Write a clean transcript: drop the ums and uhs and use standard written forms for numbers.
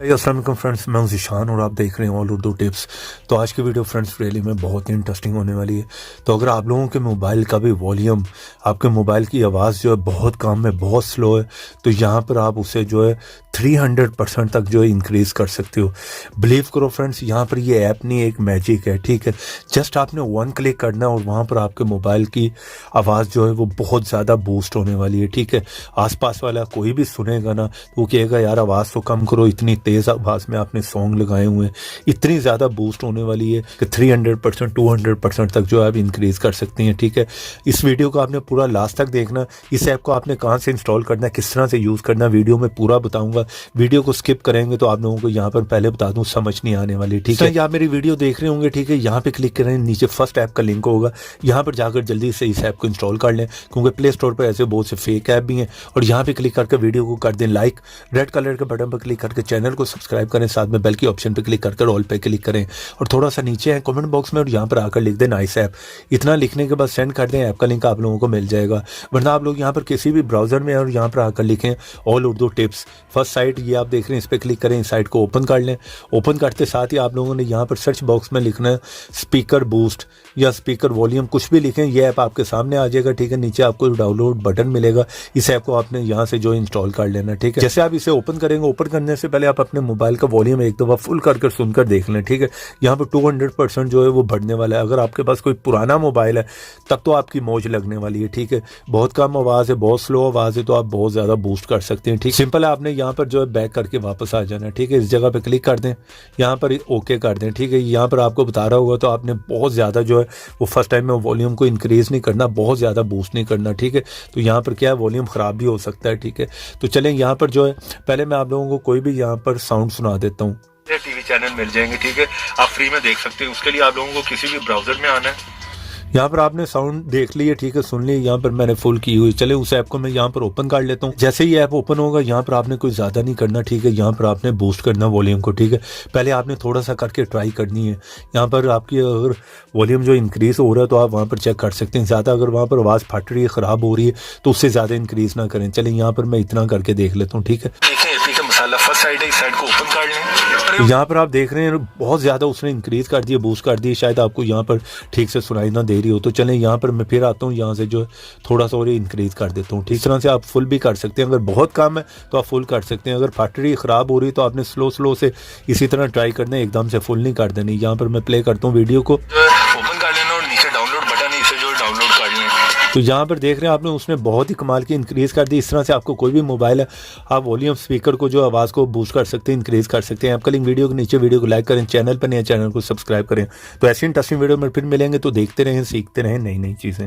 अस्सलाम वालेकुम फ्रेंड्स, मैं हूं ज़ीशान और आप देख रहे हैं ऑल उर्दू टिप्स। तो आज की वीडियो फ्रेंड्स रियली में बहुत ही इंटरेस्टिंग होने वाली है। तो अगर आप लोगों के मोबाइल का भी वॉल्यूम, आपके मोबाइल की आवाज़ जो है बहुत कम है, बहुत स्लो है, तो यहाँ पर आप उसे जो है 300% तक जो है इंक्रीज़ कर सकते हो। बिलीव करो फ्रेंड्स, यहाँ पर ये ऐप नहीं, एक मैजिक है, ठीक है। जस्ट आपने वन क्लिक करना है और वहाँ पर आपके मोबाइल की आवाज़ जो है वो बहुत ज़्यादा बूस्ट होने वाली है, ठीक है। आसपास वाला कोई भी सुनेगा ना तो वो कहेगा यार आवाज़ तो कम करो, इतनी तेज़ आवाज़ में आपने सॉन्ग लगाए हुए हैं। इतनी ज़्यादा बूस्ट होने वाली है कि 300% 200% तक जो है आप इंक्रीज़ कर सकते हैं, ठीक है। इस वीडियो को आपने पूरा लास्ट तक देखना। इस ऐप को आपने कहाँ से इंस्टॉल करना है, किस तरह से यूज़ करना है, वीडियो में पूरा बताऊंगा। वीडियो को स्किप करेंगे तो आप लोगों को यहाँ पर पहले बता दूँ समझ नहीं आने वाली, ठीक है। आप मेरी वीडियो देख रहे होंगे, ठीक है। यहाँ पे क्लिक करें, नीचे फर्स्ट ऐप का लिंक होगा, यहाँ पर जाकर जल्दी से इस ऐप को इंस्टॉल कर लें, क्योंकि प्ले स्टोर पर ऐसे बहुत से फेक ऐप भी हैं। और यहाँ पे क्लिक करके वीडियो को कर दें लाइक, रेड कलर के बटन पर क्लिक करके चैनल को सब्सक्राइब करें, साथ में बेल की ऑप्शन पे क्लिक करके ऑल पे क्लिक करें। और थोड़ा सा नीचे है कमेंट बॉक्स में और यहाँ पर आकर लिख दें नाइस ऐप। इतना लिखने के बाद सेंड कर दें, ऐप का लिंक आप लोगों को मिल जाएगा। वरना आप लोग यहाँ पर किसी भी ब्राउजर में और यहाँ पर आकर लिखें all Urdu tips. First sight ये आप देख रहे हैं, इस पर क्लिक करें, इस साइट को ओपन कर लें। ओपन करते साथ ही आप लोगों ने यहाँ पर सर्च बॉक्स में लिखना है स्पीकर बूस्ट या स्पीकर वॉल्यूम, कुछ भी लिखें, ये ऐप आपके सामने आ जाएगा, ठीक है। नीचे आपको डाउनलोड बटन मिलेगा, इस ऐप को आपने यहाँ से जो इंस्टॉल कर लेना, ठीक है। जैसे आप इसे ओपन करेंगे, ओपन करने से पहले आप अपने मोबाइल का वॉल्यूम एक दफ़ा फुल करके सुनकर देख लें, ठीक है। यहाँ पर 200% जो है वो बढ़ने वाला है। अगर आपके पास कोई पुराना मोबाइल है तब तो आपकी मौज लगने वाली है, ठीक है। बहुत कम आवाज़ है, बहुत स्लो आवाज़ है, तो आप बहुत ज़्यादा बूस्ट कर सकते हैं, ठीक। सिंपल है, आपने यहाँ पर जो है बैक करके वापस आ जाना है, ठीक है। इस जगह पर क्लिक कर दें, यहाँ पर ओके कर दें, ठीक है। यहाँ पर आपको बता रहा होगा तो आपने बहुत ज़्यादा जो है वो फर्स्ट टाइम में वॉल्यूम को इंक्रीज़ नहीं करना, बहुत ज़्यादा बूस्ट नहीं करना, ठीक है। तो यहाँ पर क्या है, वॉल्यूम ख़राब भी हो सकता है, ठीक है। तो चलें यहाँ पर जो है पहले मैं आप लोगों को कोई भी यहाँ पर साउंड सुना देता हूँ। टीवी चैनल मिल जाएंगे, ठीक है, आप फ्री में देख सकते हैं। उसके लिए आप लोगों को किसी भी ब्राउजर में आना है। यहाँ पर आपने साउंड देख ली है, ठीक है, सुन ली। यहाँ पर मैंने फुल की हुई। चले उस ऐप को मैं यहाँ पर ओपन कर लेता हूँ। जैसे ही ऐप ओपन होगा, यहाँ पर आपने कोई ज़्यादा नहीं करना, ठीक है। यहाँ पर आपने बूस्ट करना वॉल्यूम को, ठीक है। पहले आपने थोड़ा सा करके ट्राई करनी है। यहाँ पर आपकी अगर वॉल्यूम जो इंक्रीज़ हो रहा है तो आप वहाँ पर चेक कर सकते हैं। ज़्यादा अगर वहाँ पर आवाज़ फट रही है, ख़राब हो रही है, तो उससे ज़्यादा इंक्रीज़ ना करें। चलें यहाँ पर मैं इतना करके देख लेता हूँ, ठीक है। मसाला फर्स्ट साइड है, इस साइड को ओपन कर लें। यहाँ पर आप देख रहे हैं बहुत ज़्यादा उसने इंक्रीज़ कर दिया, बूस्ट कर दिया। शायद आपको यहाँ पर ठीक से सुनाई ना दे रही हो, तो चलें यहाँ पर मैं फिर आता हूँ, यहाँ से जो थोड़ा सा और इंक्रीज़ कर देता हूँ। ठीक तरह से आप फुल भी कर सकते हैं। अगर बहुत कम है तो आप फुल कर सकते हैं। अगर फैक्ट्री ख़राब हो रही है तो आपने स्लो से इसी तरह ट्राई करना है, एकदम से फुल नहीं कर देनी। यहाँ पर मैं प्ले करता हूँ वीडियो को, ओपन कर लेना और नीचे डाउनलोड बटन है, इसे जो डाउनलोड कर लें। तो यहाँ पर देख रहे हैं आपने उसने बहुत ही कमाल की इंक्रीज़ कर दी। इस तरह से आपको कोई भी मोबाइल है, आप वॉल्यूम स्पीकर को जो आवाज़ को बूस्ट कर सकते हैं, इंक्रीज़ कर सकते हैं। आपका लिंक वीडियो के नीचे, वीडियो को लाइक करें, चैनल पर नए चैनल को सब्सक्राइब करें। तो ऐसी इंटरेस्टिंग वीडियो में फिर मिलेंगे, तो देखते रहें, सीखते रहें नई नई चीज़ें।